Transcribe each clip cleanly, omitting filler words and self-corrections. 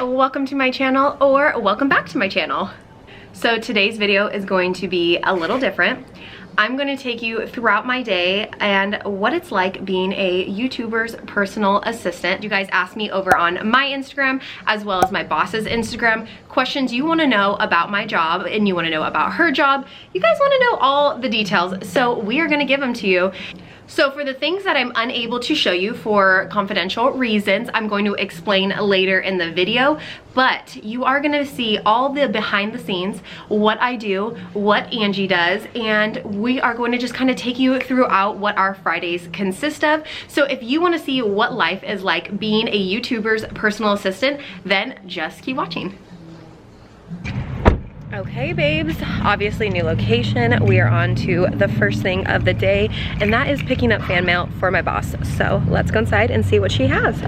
welcome to my channel, or welcome back to my channel. So today's video is going to be a little different. I'm going to take you throughout my day and what it's like being a YouTuber's personal assistant. You guys asked me over on my Instagram as well as my boss's Instagram questions you want to know about my job and you want to know about her job. You guys want to know all the details, so we are going to give them to you. So for the things that I'm unable to show you for confidential reasons, I'm going to explain later in the video, but you are gonna see all the behind the scenes, what I do, what Angie does, and we are going to just kind of take you throughout what our Fridays consist of. So if you wanna see what life is like being a YouTuber's personal assistant, then just keep watching. Okay babes, obviously new location. We are on to the first thing of the day, and that is picking up fan mail for my boss. So let's go inside and see what she has.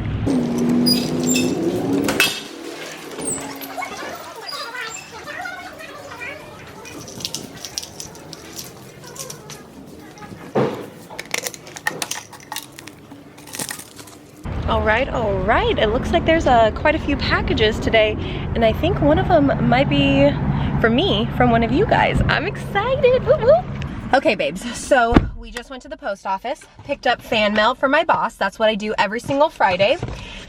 All right, it looks like there's quite a few packages today, and I think one of them might be for me from one of you guys. I'm excited. Woo woo. Okay babes, so we just went to the post office, picked up fan mail for my boss. That's what I do every single Friday.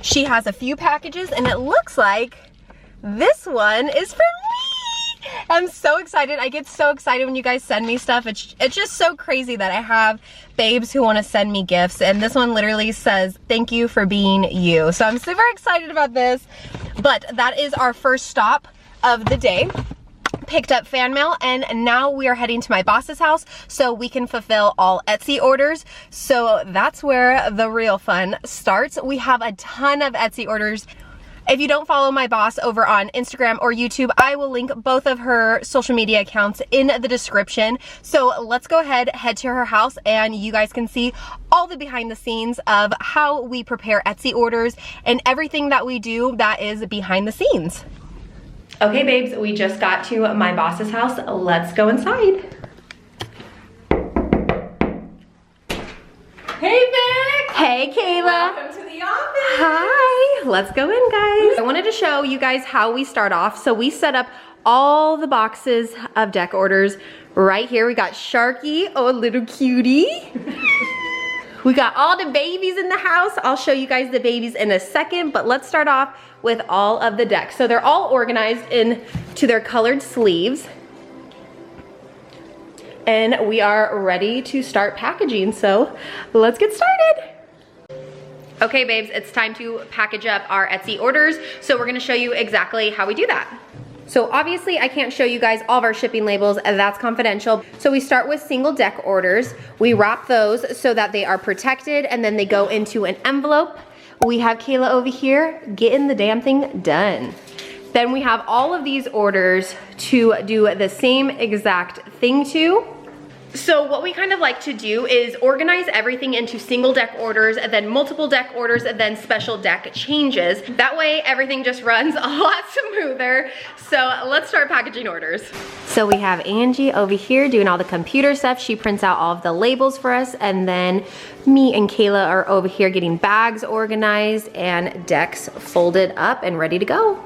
She has a few packages, and it looks like this one is for me. I'm so excited. I get so excited when you guys send me stuff. It's just so crazy that I have babes who want to send me gifts, and this one literally says thank you for being you. So I'm super excited about this. But that is our first stop of the day. Picked up fan mail, and now we are heading to my boss's house so we can fulfill all Etsy orders. So that's where the real fun starts. We have a ton of Etsy orders. If you don't follow my boss over on Instagram or YouTube, I will link both of her social media accounts in the description. So let's go ahead, head to her house, and you guys can see all the behind the scenes of how we prepare Etsy orders and everything that we do that is behind the scenes. Okay babes, we just got to my boss's house. Let's go inside. Hey Vic! Hey Kayla! Welcome to the office! Hi! Let's go in guys. I wanted to show you guys how we start off. So we set up all the boxes of deck orders right here. We got Sharky, oh little cutie. We got all the babies in the house. I'll show you guys the babies in a second, but let's start off with all of the decks. So they're all organized into their colored sleeves. And we are ready to start packaging, so let's get started. Okay babes, it's time to package up our Etsy orders. So we're gonna show you exactly how we do that. So obviously I can't show you guys all of our shipping labels, and that's confidential. So we start with single deck orders. We wrap those so that they are protected, and then they go into an envelope. We have Kayla over here getting the damn thing done. Then we have all of these orders to do the same exact thing to. So what we kind of like to do is organize everything into single deck orders, and then multiple deck orders, and then special deck changes. That way everything just runs a lot smoother. So let's start packaging orders. So we have Angie over here doing all the computer stuff. She prints out all of the labels for us, and then me and Kayla are over here getting bags organized and decks folded up and ready to go.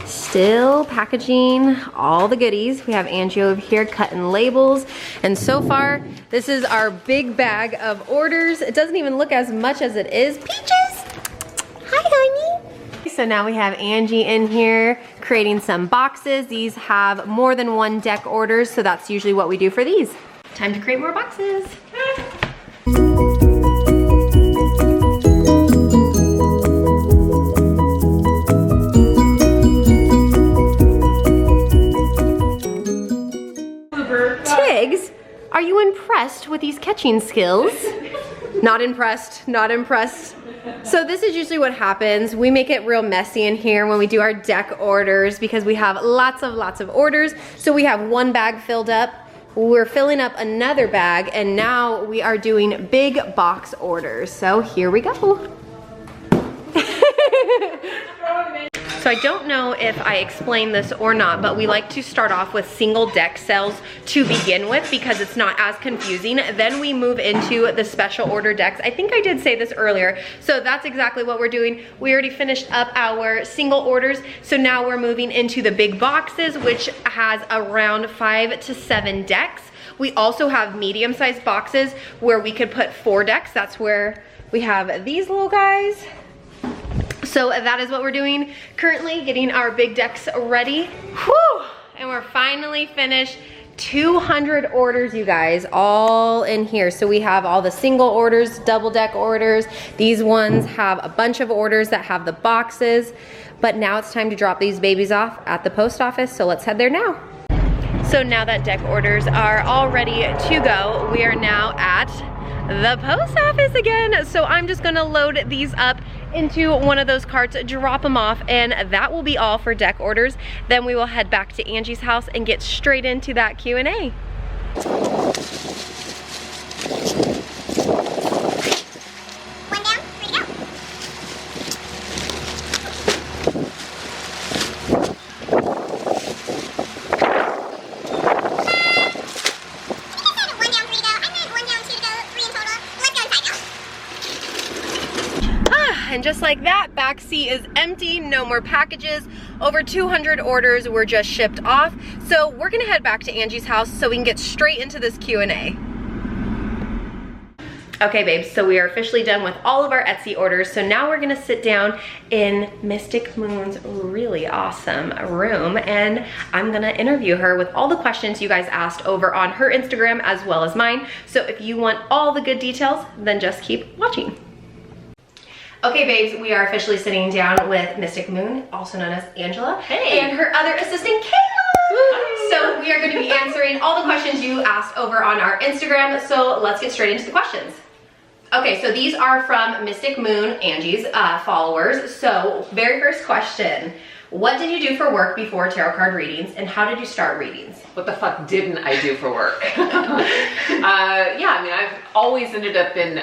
Still packaging all the goodies. We have Angie over here cutting labels, and so far this is our big bag of orders. It doesn't even look as much as it is. Peaches! Hi honey! So now we have Angie in here creating some boxes. These have more than one deck orders, so that's usually what we do for these. Time to create more boxes. you impressed with these catching skills? Not impressed, not impressed. So this is usually what happens. We make it real messy in here when we do our deck orders because we have lots of orders. So we have one bag filled up. We're filling up another bag, and now we are doing big box orders. So here we go. So I don't know if I explained this or not, but we like to start off with single deck cells to begin with because it's not as confusing. Then we move into the special order decks. I think I did say this earlier. So that's exactly what we're doing. We already finished up our single orders. So now we're moving into the big boxes, which has around 5 to 7 decks. We also have medium-sized boxes where we could put 4 decks. That's where we have these little guys. So that is what we're doing currently, getting our big decks ready. Whew! And we're finally finished. 200 orders, you guys, all in here. So we have all the single orders, double deck orders. These ones have a bunch of orders that have the boxes. But now it's time to drop these babies off at the post office. So let's head there now. So now that deck orders are all ready to go, we are now at the post office again. So I'm just gonna load these up into one of those carts, drop them off, and that will be all for deck orders. Then we will head back to Angie's house and get straight into that Q&A. And just like that, back seat is empty, no more packages. Over 200 orders were just shipped off. So we're gonna head back to Angie's house so we can get straight into this Q&A. Okay, babes, so we are officially done with all of our Etsy orders. So now we're gonna sit down in Mystic Moon's really awesome room, and I'm gonna interview her with all the questions you guys asked over on her Instagram as well as mine. So if you want all the good details, then just keep watching. Okay, babes, we are officially sitting down with Mystic Moon, also known as Angela, hey, and her other assistant, Kayla. Woo. So we are going to be answering all the questions you asked over on our Instagram, so let's get straight into the questions. Okay, so these are from Mystic Moon, Angie's followers. So very first question, what did you do for work before tarot card readings, and how did you start readings? What the fuck didn't I do for work? Yeah, I mean, I've always ended up in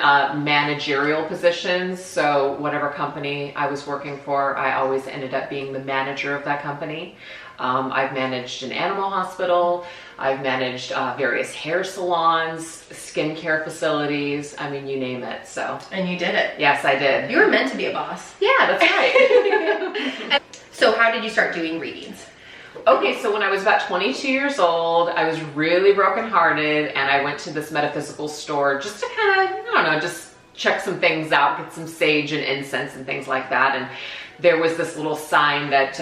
managerial positions. So whatever company I was working for, I always ended up being the manager of that company. I've managed an animal hospital. I've managed various hair salons, skincare facilities. I mean, you name it, so. And you did it. Yes, I did. You were meant to be a boss. Yeah, that's right. So how did you start doing readings? Okay, so when I was about 22 years old, I was really brokenhearted, and I went to this metaphysical store just to kind of, I don't know, just check some things out, get some sage and incense and things like that. And there was this little sign that,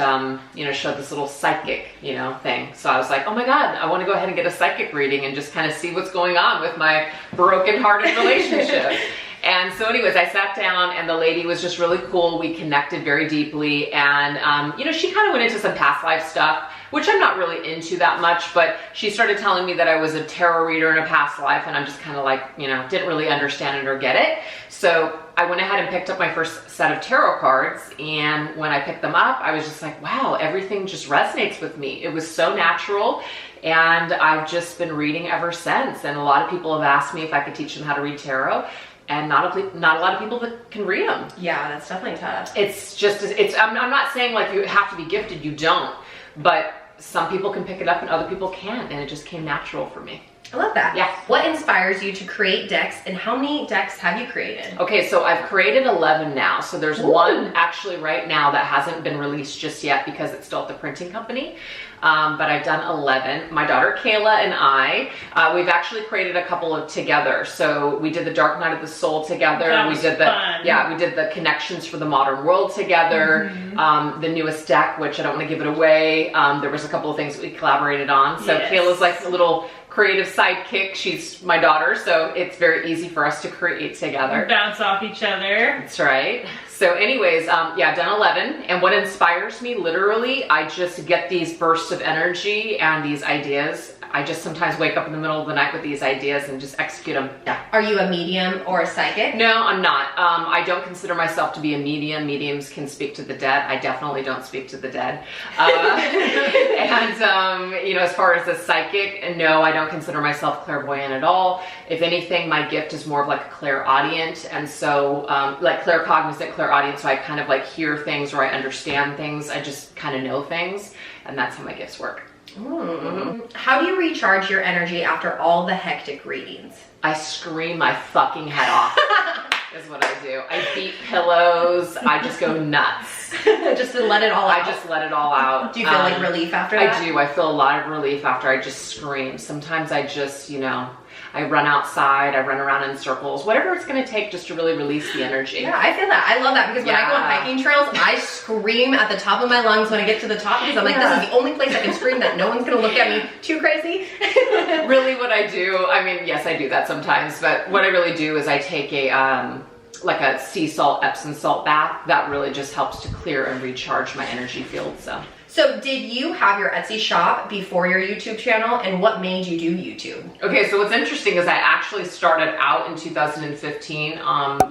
you know, showed this little psychic, you know, thing. So I was like, oh my God, I want to go ahead and get a psychic reading and just kind of see what's going on with my brokenhearted relationship. And so anyways, I sat down and the lady was just really cool. We connected very deeply, and you know, she kind of went into some past life stuff, which I'm not really into that much, but she started telling me that I was a tarot reader in a past life, and I'm just kind of like, you know, didn't really understand it or get it. So I went ahead and picked up my first set of tarot cards, and when I picked them up, I was just like, wow, everything just resonates with me. It was so natural, and I've just been reading ever since. And a lot of people have asked me if I could teach them how to read tarot. And not a lot of people that can read them. Yeah, that's definitely tough. It's just, I'm not saying like you have to be gifted, you don't. But some people can pick it up and other people can't, and it just came natural for me. I love that. Yeah. What inspires you to create decks, and how many decks have you created? Okay, so I've created 11 now. So there's one actually right now that hasn't been released just yet because it's still at the printing company. But I've done 11. My daughter Kayla and I, we've actually created a couple of together. So we did the Dark Night of the Soul together. That was fun. Yeah, we did the Connections for the Modern World together. The newest deck, which I don't want to give it away. There was a couple of things that we collaborated on. So Yes. Kayla's like a little creative sidekick. She's my daughter, so it's very easy for us to create together. Bounce off each other. That's right. So anyways, yeah, I've done 11, and what inspires me, literally, I just get these bursts of energy and these ideas I just sometimes wake up in the middle of the night with these ideas and just execute them. Yeah. Are you a medium or a psychic? No, I'm not. I don't consider myself to be a medium. Mediums can speak to the dead. I definitely don't speak to the dead. You know, as far as a psychic, no, I don't consider myself clairvoyant at all. If anything, my gift is more of like a clairaudient, and so like claircognizant, clairaudient, so I kind of like hear things or I understand things. I just kind of know things, and that's how my gifts work. How do you recharge your energy after all the hectic readings? I scream my fucking head off. Is what I do. I beat pillows. I just go nuts. Just to let it all out. I just let it all out. Do you feel like relief after that? I do. I feel a lot of relief after I just scream. Sometimes I just, you know, I run outside, I run around in circles, whatever it's going to take just to really release the energy. Yeah, I feel that. I love that because when I go on hiking trails, I scream at the top of my lungs when I get to the top because I'm like, this is the only place I can scream that no one's going to look at me too crazy. Really what I do, I mean, yes, I do that sometimes, but what I really do is I take a, like a sea salt, Epsom salt bath. That really just helps to clear and recharge my energy field, so. So did you have your Etsy shop before your YouTube channel, and what made you do YouTube? Okay, so what's interesting is I actually started out in 2015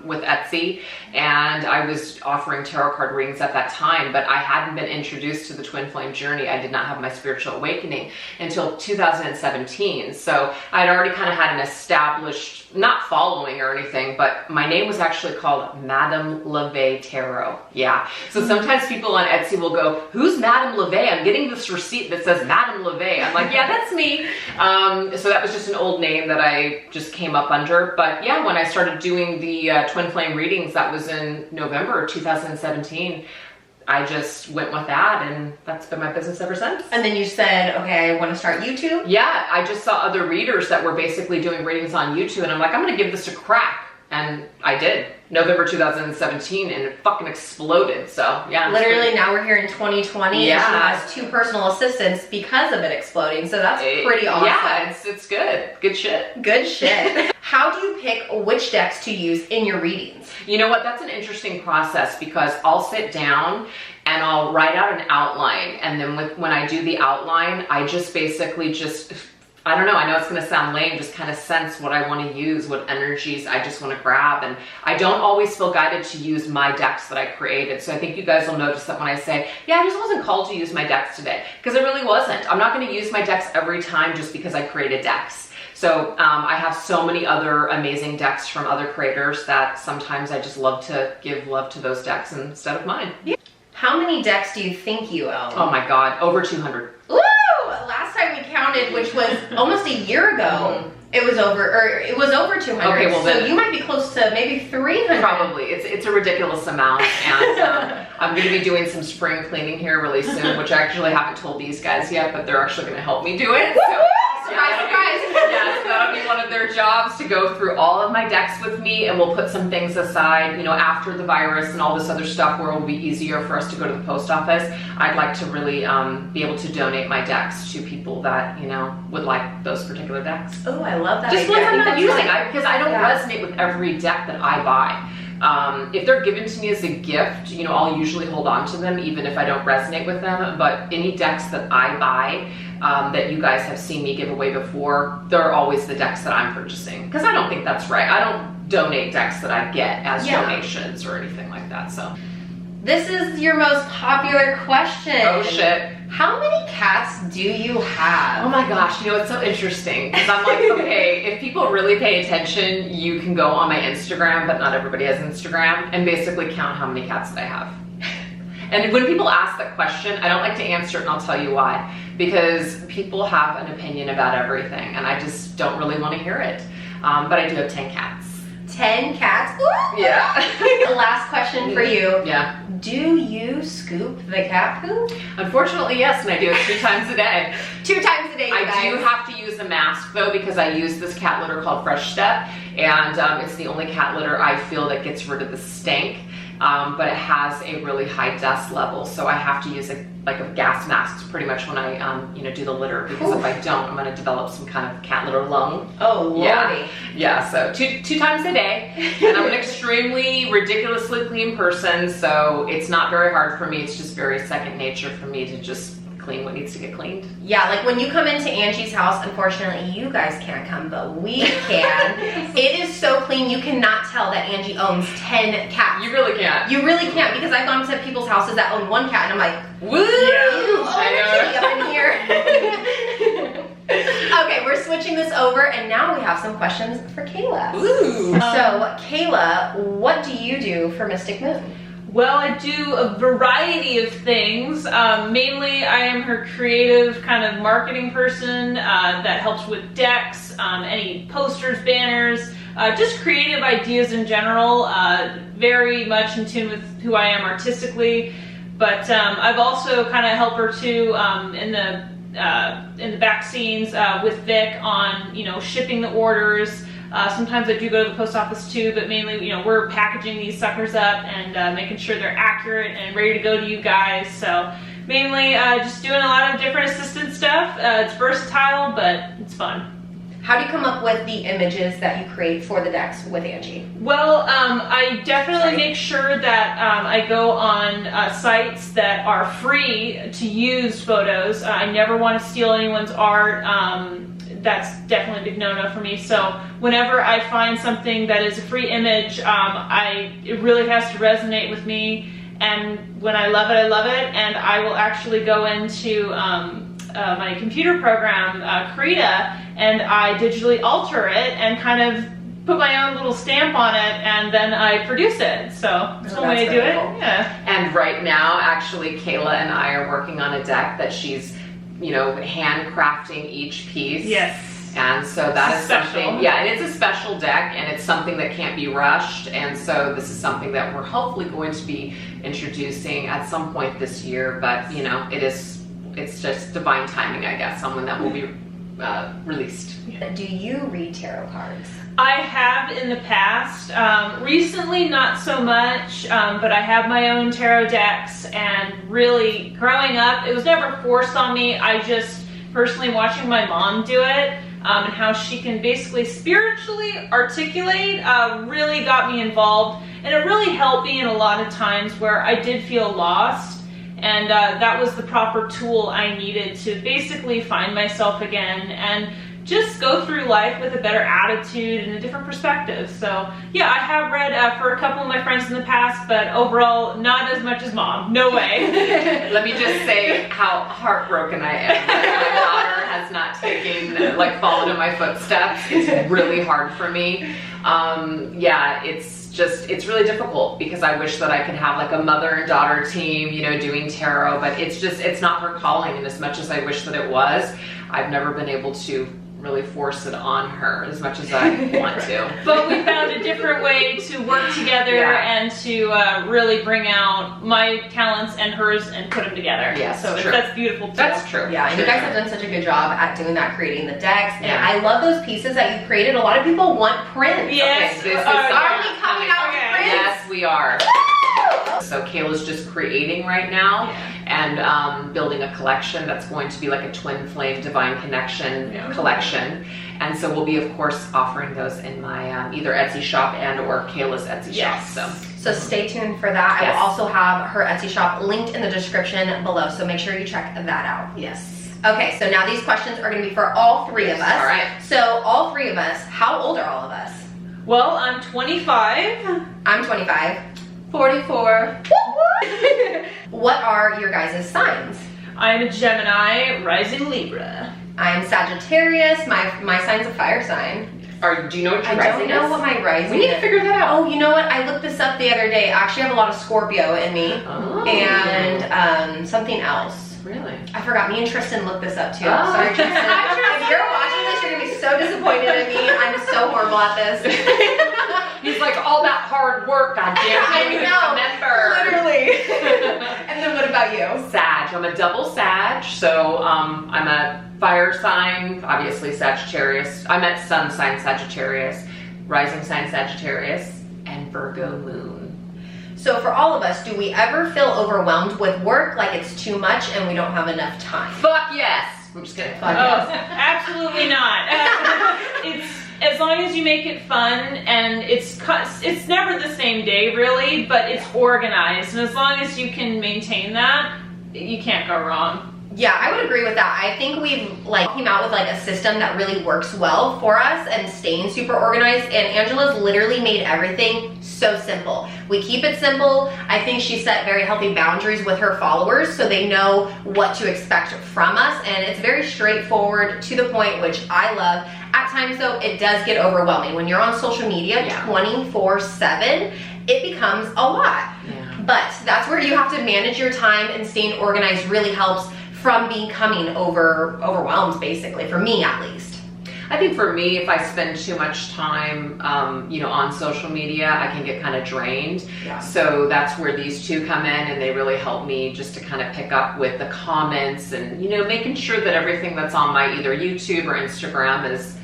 with Etsy, and I was offering tarot card readings at that time, but I hadn't been introduced to the twin flame journey. I did not have my spiritual awakening until 2017. So I'd already kind of had an established, not following or anything, but my name was actually called Madame LeVay Tarot. Yeah, so sometimes people on Etsy will go, who's Madame LeVay? I'm getting this receipt that says Madame LeVay. I'm like, yeah, that's me. So that was just an old name that I just came up under. But yeah, when I started doing the twin flame readings, that was in November 2017. I just went with that, and that's been my business ever since. And then you said, okay, I want to start YouTube? Yeah, I just saw other readers that were basically doing readings on YouTube, and I'm like, I'm going to give this a crack. And I did. November 2017, and it fucking exploded. So yeah, literally now we're here in 2020. Yeah, and she has 2 personal assistants because of it exploding. So that's pretty awesome. Yeah, it's good. Good shit. Good shit. How do you pick which decks to use in your readings? You know what? That's an interesting process because I'll sit down and I'll write out an outline, and then when I do the outline, I just basically just, I don't know, I know it's going to sound lame, just kind of sense what I want to use, what energies I just want to grab. And I don't always feel guided to use my decks that I created. So I think you guys will notice that when I say, yeah, I just wasn't called to use my decks today, because it really wasn't. I'm not going to use my decks every time just because I created decks. So I have so many other amazing decks from other creators that sometimes I just love to give love to those decks instead of mine. Yeah. How many decks do you think you own? Oh my God, over 200. Woo! Last time we counted, which was almost a year ago, it was over 200. Okay, well then, so you might be close to maybe 300. Probably. It's a ridiculous amount, and I'm going to be doing some spring cleaning here really soon, which I actually haven't told these guys yet, but they're actually going to help me do it. So, surprise, surprise! Yeah, so that'll be one of their jobs, to go through all of my decks with me, and we'll put some things aside, you know, after the virus and all this other stuff where it will be easier for us to go to the post office. I'd like to really be able to donate my decks to people that, you know, would like those particular decks. Oh, I love that. Just ones I'm not using, because I don't resonate with every deck that I buy. If they're given to me as a gift, you know, I'll usually hold on to them even if I don't resonate with them. But any decks that I buy, that you guys have seen me give away before, they're always the decks that I'm purchasing, because I don't think that's right. I don't donate decks that I get as donations or anything like that. So this is your most popular question. Oh shit. How many cats do you have? Oh my gosh, you know, it's so interesting because I'm like, okay, if people really pay attention, you can go on my Instagram, but not everybody has Instagram, and basically count how many cats that I have. And when people ask that question, I don't like to answer it, and I'll tell you why. Because people have an opinion about everything, and I just don't really want to hear it. But I do have 10 cats. 10 cats? Ooh. Yeah. The last question for you. Yeah. Do you scoop the cat poop? Unfortunately, yes, and I do it 2 times a day. 2 times a day, you guys. I do have to use a mask though, because I use this cat litter called Fresh Step, and it's the only cat litter I feel that gets rid of the stink. But it has a really high dust level, so I have to use a gas mask pretty much when I you know, do the litter, because if I don't, I'm going to develop some kind of cat litter lung. Oh lordy. Yeah, so two times a day, and I'm an extremely ridiculously clean person, so it's not very hard for me. It's just very second nature for me to just clean what needs to get cleaned. Yeah, like when you come into Angie's house, unfortunately you guys can't come, but we can. It is so clean, you cannot tell that Angie owns 10 cats. You really can't. You really can't, because I've gone to people's houses that own 1 cat, and I'm like, woo! Yeah. Kitty up in here. Okay, we're switching this over, and now we have some questions for Kayla. Ooh. So, Kayla, what do you do for Mystic Moon? Well, I do a variety of things. Mainly, I am her creative kind of marketing person that helps with decks, any posters, banners, just creative ideas in general. Very much in tune with who I am artistically. But I've also kind of helped her too in the back scenes with Vic on, you know, shipping the orders. Sometimes I do go to the post office too, but mainly, you know, we're packaging these suckers up and making sure they're accurate and ready to go to you guys. So mainly just doing a lot of different assistant stuff. It's versatile, but it's fun. How do you come up with the images that you create for the decks with Angie? Well, I definitely make sure that I go on sites that are free to use photos. I never want to steal anyone's art. That's definitely a big no-no for me. So whenever I find something that is a free image, it really has to resonate with me. And when I love it, I love it. And I will actually go into my computer program, Krita, and I digitally alter it and kind of put my own little stamp on it, and then I produce it. So that's one way to do it. Cool. Yeah. And right now, actually, Kayla and I are working on a deck that she's, you know, handcrafting each piece. Yes. And so that is Special. something, yeah, and it's a special deck, and it's something that can't be rushed. And so this is something that we're hopefully going to be introducing at some point this year. But, you know, it's just divine timing, I guess, on when that will be released. Do you read tarot cards? I have in the past. Recently, not so much, but I have my own tarot decks, and really, growing up, it was never forced on me. I just, personally watching my mom do it, and how she can basically spiritually articulate, really got me involved, and it really helped me in a lot of times where I did feel lost. And that was the proper tool I needed to basically find myself again and just go through life with a better attitude and a different perspective. So yeah, I have read for a couple of my friends in the past, but overall not as much as Mom. No way. Let me just say how heartbroken I am that my daughter has not taken, like, followed in my footsteps. It's really hard for me. Yeah, it's really difficult because I wish that I could have like a mother and daughter team, you know, doing tarot, but it's not her calling. And as much as I wish that it was, I've never been able to really force it on her as much as I want to. But we found a different way to work together and to really bring out my talents and hers and put them together. Yes, so true. That's beautiful too. That's true. Yeah, and you guys have done such a good job at doing that, creating the decks. And Yeah. I love those pieces that you created. A lot of people want prints. Yes. Okay, this is Are we coming out with Okay. prints? Yes, we are. So Kayla's just creating right now and building a collection that's going to be like a twin flame divine connection collection. And so we'll be, of course, offering those in my either Etsy shop and or Kayla's Etsy shop. So stay tuned for that. I will also have her Etsy shop linked in the description below. So make sure you check that out. Yes. Okay, so now these questions are going to be for all three of us. All right. So all three of us, how old are all of us? Well, I'm 25. I'm 25. 44. What are your guys' signs? I'm a Gemini, rising Libra. I'm Sagittarius. My sign's a fire sign. Do you know what your I rising don't know is? what my rising We need to is. figure that out. Oh, you know what? I looked this up the other day. I actually have a lot of Scorpio in me. Oh. And something else. Really? I forgot. Me and Tristan looked this up too. Oh. Sorry, Tristan. Hi, Tristan. If you're watching this, you're gonna be so disappointed in me. I'm so horrible at this. He's like, all that hard work, goddamn. I know. Remember. Literally. And then what about you? Sag. I'm a double Sag, so I'm a fire sign, obviously Sagittarius. I'm at sun sign Sagittarius, rising sign Sagittarius, and Virgo moon. So for all of us, do we ever feel overwhelmed with work, like it's too much and we don't have enough time? Fuck yes. I'm just kidding. Fuck Oh, yes. absolutely not. It's as long as you make it fun, and it's never the same day really, but it's organized, and as long as you can maintain that, you can't go wrong. Yeah, I would agree with that. I think we've like came out with like a system that really works well for us and staying super organized, and Angela's literally made everything so simple. We keep it simple. I think she set very healthy boundaries with her followers so they know what to expect from us, and it's very straightforward, to the point, which I love. At times though, it does get overwhelming. When you're on social media 24/7, it becomes a lot. But that's where you have to manage your time, and staying organized really helps from becoming overwhelmed, basically, for me at least. I think for me, if I spend too much time, you know, on social media, I can get kind of drained. Yeah. So that's where these two come in, and they really help me just to kind of pick up with the comments and, you know, making sure that everything that's on my either YouTube or Instagram is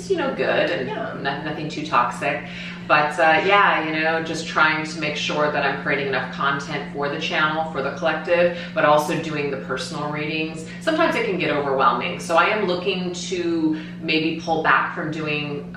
you know, good and nothing too toxic. But yeah, you know, just trying to make sure that I'm creating enough content for the channel, for the collective, but also doing the personal readings. Sometimes it can get overwhelming. So I am looking to maybe pull back from doing,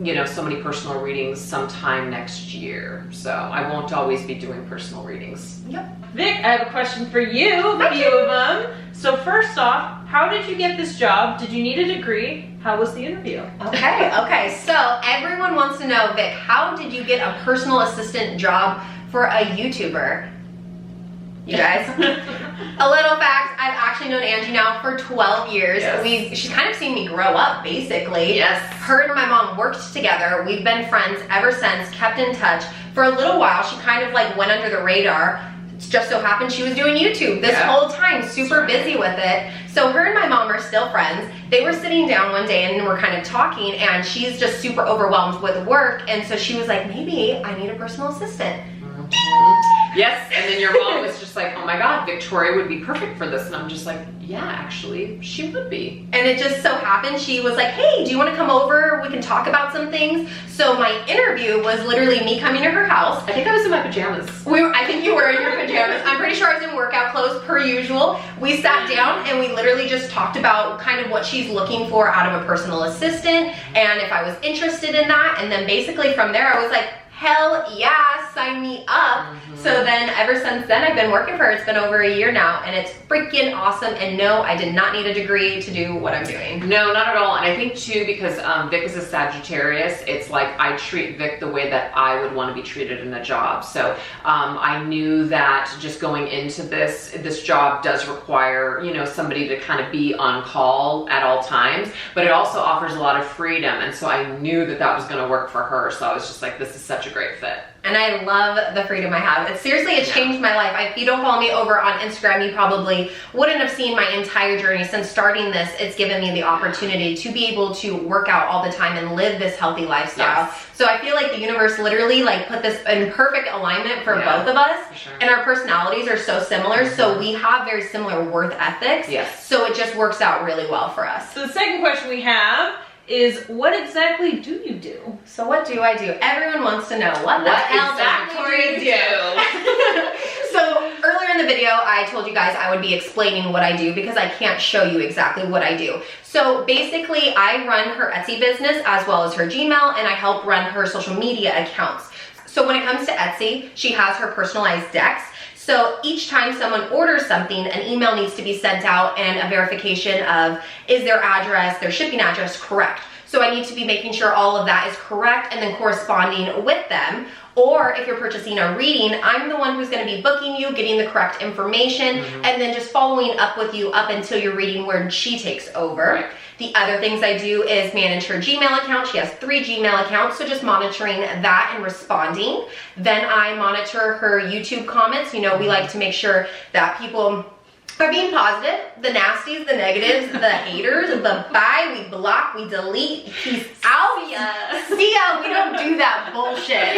you know, so many personal readings sometime next year. So I won't always be doing personal readings. Yep. Vic, I have a question for you, a few of them. So first off, how did you get this job? Did you need a degree? How was the interview? Okay, so everyone wants to know, Vic, how did you get a personal assistant job for a YouTuber? You guys, a little fact, I've actually known Angie now for 12 years. Yes. She's kind of seen me grow up, basically. Yes. Her and my mom worked together. We've been friends ever since, kept in touch. For a little while, she kind of like went under the radar. It just so happened she was doing YouTube this whole time, super busy with it. So her and my mom are still friends. They were sitting down one day and we're kind of talking, and she's just super overwhelmed with work. And so she was like, maybe I need a personal assistant. Yes, and then your mom was just like, oh my God, Victoria would be perfect for this. And I'm just like, yeah, actually, she would be. And it just so happened, she was like, hey, do you want to come over? We can talk about some things. So my interview was literally me coming to her house. I think I was in my pajamas. I think you were in your pajamas. I'm pretty sure I was in workout clothes per usual. We sat down and we literally just talked about kind of what she's looking for out of a personal assistant, and if I was interested in that. And then basically from there, I was like, hell yeah, sign me up. So then ever since then, I've been working for her. It's been over a year now, and it's freaking awesome. And no, I did not need a degree to do what I'm doing. No, not at all. And I think too, because Vic is a Sagittarius, it's like I treat Vic the way that I would want to be treated in a job. So I knew that just going into this job does require, you know, somebody to kind of be on call at all times, but it also offers a lot of freedom. And so I knew that that was going to work for her. So I was just like, this is such a great fit. And I love the freedom I have. It's changed my life. If you don't follow me over on Instagram, you probably wouldn't have seen my entire journey. Since starting this, it's given me the opportunity to be able to work out all the time and live this healthy lifestyle. Yes. So I feel like the universe literally like put this in perfect alignment for both of us. Sure. And our personalities are so similar. So we have very similar worth ethics. Yes. So it just works out really well for us. So the second question we have is, what exactly do you do? So what do I do? Everyone wants to know, what the hell does Victoria do? So earlier in the video, I told you guys I would be explaining what I do because I can't show you exactly what I do. So basically, I run her Etsy business as well as her Gmail, and I help run her social media accounts. So when it comes to Etsy, she has her personalized decks. So each time someone orders something, an email needs to be sent out and a verification of, is their address, their shipping address correct? So I need to be making sure all of that is correct and then corresponding with them. Or if you're purchasing a reading, I'm the one who's going to be booking you, getting the correct information, and then just following up with you up until your reading where she takes over. Right. The other things I do is manage her Gmail account. She has 3 Gmail accounts, so just monitoring that and responding. Then I monitor her YouTube comments. You know, we like to make sure that people are being positive, the nasties, the negatives, the haters, the bye, we block, we delete, peace out. See ya, we don't do that bullshit.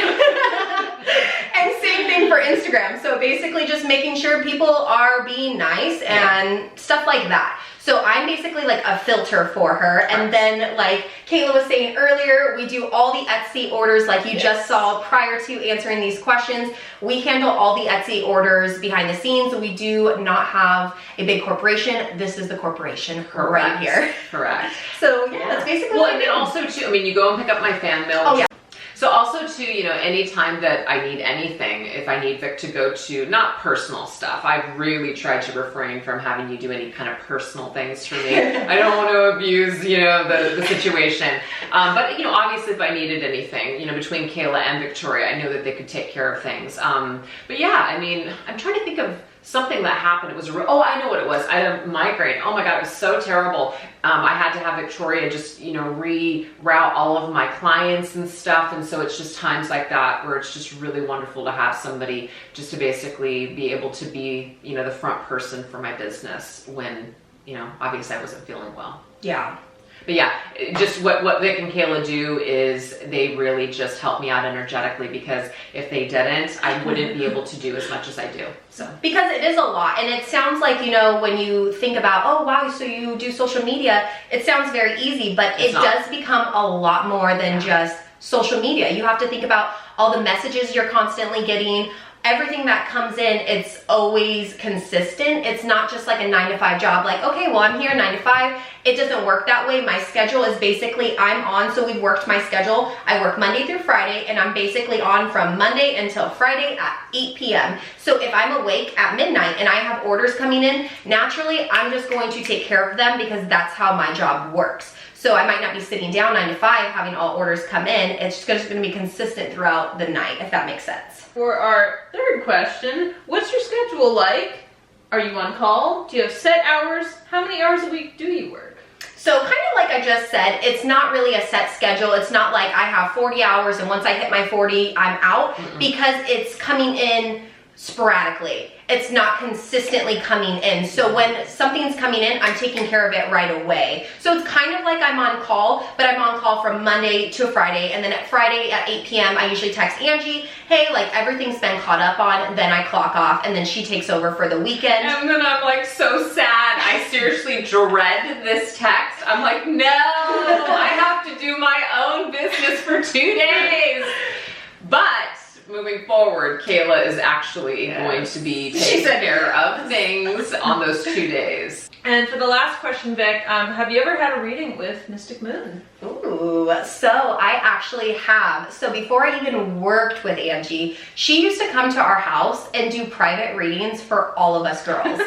And same thing for Instagram. So basically just making sure people are being nice and stuff like that. So I'm basically like a filter for her. And then like Kayla was saying earlier, we do all the Etsy orders like you just saw prior to answering these questions. We handle all the Etsy orders behind the scenes. We do not have a big corporation. This is the corporation right here. Correct. So yeah, that's basically well, and then also too, I mean, you go and pick up my fan mail. Oh, yeah. So also too, you know, anytime that I need anything, if I need Vic to go to, not personal stuff, I've really tried to refrain from having you do any kind of personal things for me. I don't want to abuse, you know, the situation. But, you know, obviously if I needed anything, you know, between Kayla and Victoria, I knew that they could take care of things. But yeah, I mean, I'm trying to think of something that happened. It was, oh, I know what it was. I had a migraine. Oh my God, it was so terrible. I had to have Victoria just, you know, reroute all of my clients and stuff. And so it's just times like that where it's just really wonderful to have somebody just to basically be able to be, you know, the front person for my business when, you know, obviously I wasn't feeling well. Yeah. But yeah, just what Vic and Kayla do is they really just help me out energetically, because if they didn't, I wouldn't be able to do as much as I do. So because it is a lot, and it sounds like, you know, when you think about, oh wow, so you do social media, it sounds very easy, but it does become a lot more than just social media. You have to think about all the messages you're constantly getting. Everything that comes in, it's always consistent. It's not just like a 9-to-5 job, like, okay, well, I'm here 9 to 5. It doesn't work that way. My schedule is basically, I'm on, so we've worked my schedule. I work Monday through Friday, and I'm basically on from Monday until Friday at 8 p.m. So if I'm awake at midnight and I have orders coming in, naturally, I'm just going to take care of them because that's how my job works. So I might not be sitting down 9 to 5 having all orders come in. It's just going to be consistent throughout the night, if that makes sense. For our third question, what's your schedule like? Are you on call? Do you have set hours? How many hours a week do you work? So kind of like I just said, it's not really a set schedule. It's not like I have 40 hours and once I hit my 40, I'm out, because it's coming in sporadically. It's not consistently coming in. So when something's coming in, I'm taking care of it right away. So it's kind of like I'm on call, but I'm on call from Monday to Friday. And then at Friday at 8 p.m., I usually text Angie, hey, like everything's been caught up on, then I clock off, and then she takes over for the weekend. And then I'm like so sad. I seriously dread this text. I'm like, no, I have to do my own business for 2 days. But moving forward, Kayla is actually going to be taking care of things on those 2 days. And for the last question, Vic, have you ever had a reading with Mystic Moon? Ooh, so I actually have. So before I even worked with Angie, she used to come to our house and do private readings for all of us girls.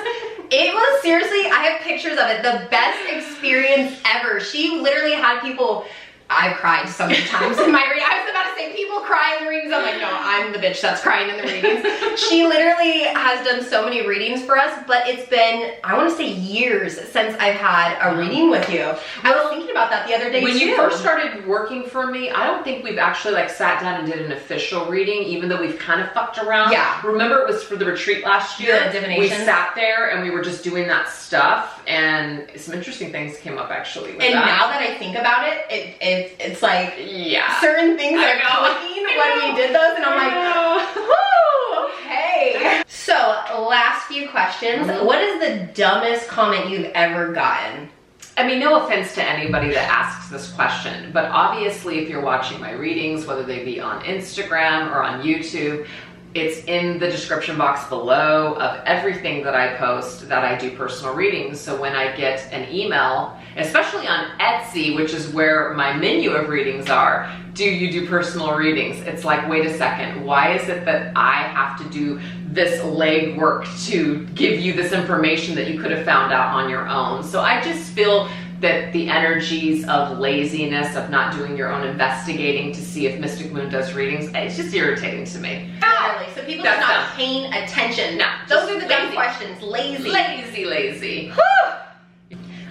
It was seriously, I have pictures of it, the best experience ever. She literally had people, I cried so many times in my reading. I was about to say people cry in the readings. I'm like, no, I'm the bitch that's crying in the readings. She literally has done so many readings for us, but it's been, I want to say years since I've had a reading with you. I was thinking about that the other day When too. you first started working for me, I don't think we've actually like sat down and did an official reading, even though we've kind of fucked around. Yeah. Remember it was for the retreat last year? The divination. We sat there and we were just doing that stuff, and some interesting things came up actually with And that. now that I think about it, it's like, yeah, certain things are clicking when we did those, and I'm like, whoo, okay. So, last few questions. What is the dumbest comment you've ever gotten? I mean, no offense to anybody that asks this question, but obviously if you're watching my readings, whether they be on Instagram or on YouTube, it's in the description box below of everything that I post that I do personal readings. So when I get an email, especially on Etsy, which is where my menu of readings are, do you do personal readings? It's like, wait a second, why is it that I have to do this legwork to give you this information that you could have found out on your own? So I just feel that the energies of laziness, of not doing your own investigating to see if Mystic Moon does readings, it's just irritating to me. Literally. So people are not paying attention. No, Those are the dumb lazy. questions. Lazy. Lazy.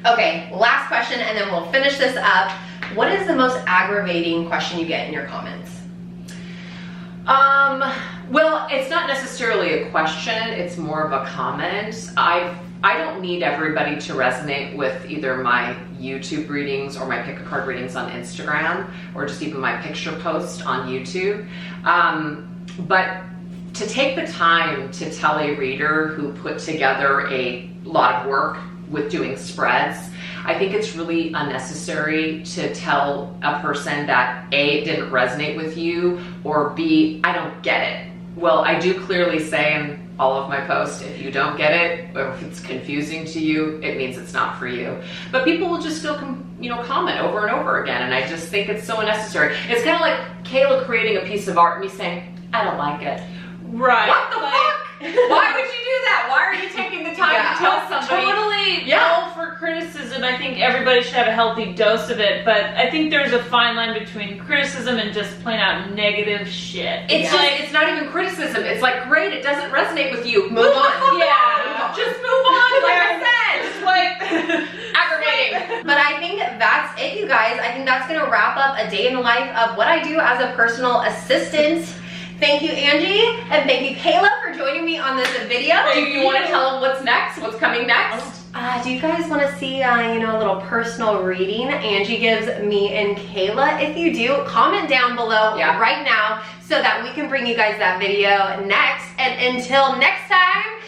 Okay, last question, and then we'll finish this up. What is the most aggravating question you get in your comments? Well, it's not necessarily a question, it's more of a comment. I don't need everybody to resonate with either my YouTube readings or my pick a card readings on Instagram, or just even my picture post on YouTube. But to take the time to tell a reader who put together a lot of work with doing spreads, I think it's really unnecessary to tell a person that A, it didn't resonate with you, or B, I don't get it. Well, I do clearly say in all of my posts, if you don't get it, or if it's confusing to you, it means it's not for you. But people will just still comment over and over again, and I just think it's so unnecessary. It's kind of like Kayla creating a piece of art and me saying, I don't like it. Right. What the fuck? Why would you do that? Why are you taking the time to tell somebody? Totally all for criticism. I think everybody should have a healthy dose of it, but I think there's a fine line between criticism and just plain out negative shit. It's like, it's not even criticism. It's like, great, it doesn't resonate with you. Move on. Yeah. Just move on, like I said. It's like Aggravating. But I think that's it, you guys. I think that's gonna wrap up a day in the life of what I do as a personal assistant. Thank you, Angie, and thank you, Kayla, for joining me on this video. Do you want to tell them what's next? What's coming next? Do you guys want to see, a little personal reading Angie gives me and Kayla? If you do, comment down below right now so that we can bring you guys that video next. And until next time,